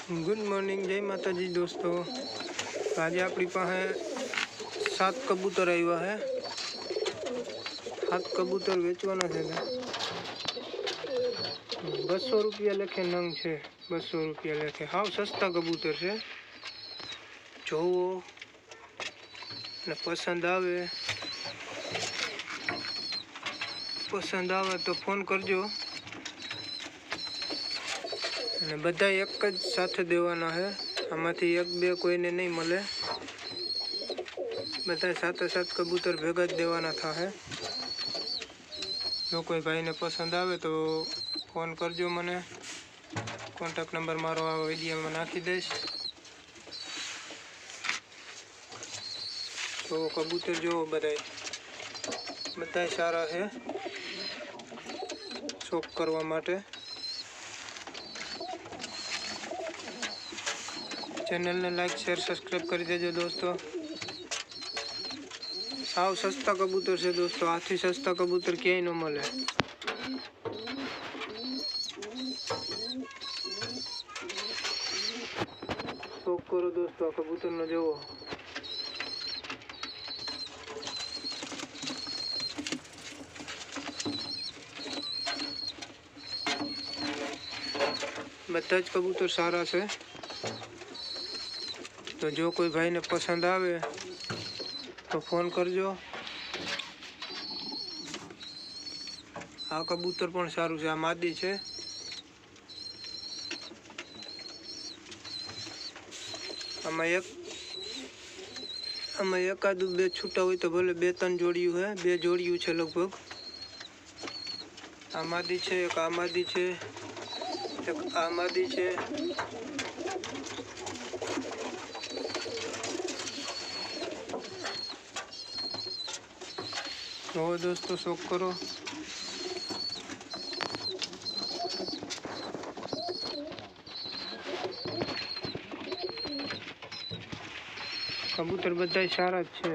Good morning, जय माता जी दोस्तों। आज अपनी पास 7 कबूतर आया है। 7 कबूतर वेचवाना है। 200 रुपया लेखे नंग है। 200 रुपया लेखे हाव सस्ता कबूतर है। जोवो ने पसंद आवे तो फोन करजो। અને બધા એક જ સાથે દેવાના છે। આમાંથી એક બે કોઈને નહીં મળે, બધા સાથે સાત કબૂતર ભેગા જ દેવાના થાશે। જો કોઈ ભાઈને પસંદ આવે તો ફોન કરજો મને। કોન્ટેક્ટ નંબર મારો આ વિડીયોમાં નાખી દઈશ। તો કબૂતર જો બધા સારા છે શોખ કરવા માટે। चैनल ने लाइक शेयर सब्सक्राइब कर दीजिए दोस्तों। साव सस्ता कबूतर से दोस्तों, आथी सस्ता कबूतर क्या न मिले। शौक करो दोस्तों कबूतर न जो बता कबूतर सारा से। तो जो कोई भाई ने पसंद आवे तो फोन करजो। आ कबूतर पण सारू छे। आ मादी छे। आमा एकादू बे छूटा होय तो भले 2-3 जोड़ियों है। 2 जोड़ियों छे लगभग। आ मादी छे, एक आ मादी छे, एक आ मादी छे। तो दोस्तों शौक करो। कबूतर बधाय सारा छे।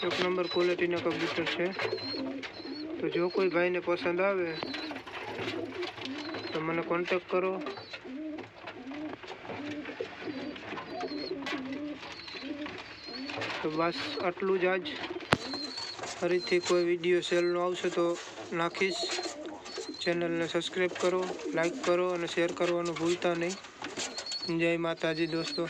एक नंबर क्वॉलिटी ना कबूतर छे। तो जो कोई भाई ने पसंद आवे तो मैंने कॉन्टेक्ट करो। तो बस आटलू ज आज। फरीथी कोई विडियो सेल आवशे तो नाखीश। चैनल ने सब्सक्राइब करो, लाइक करो और शेयर करवानुं भूलता नहीं। जय माताजी दोस्तों।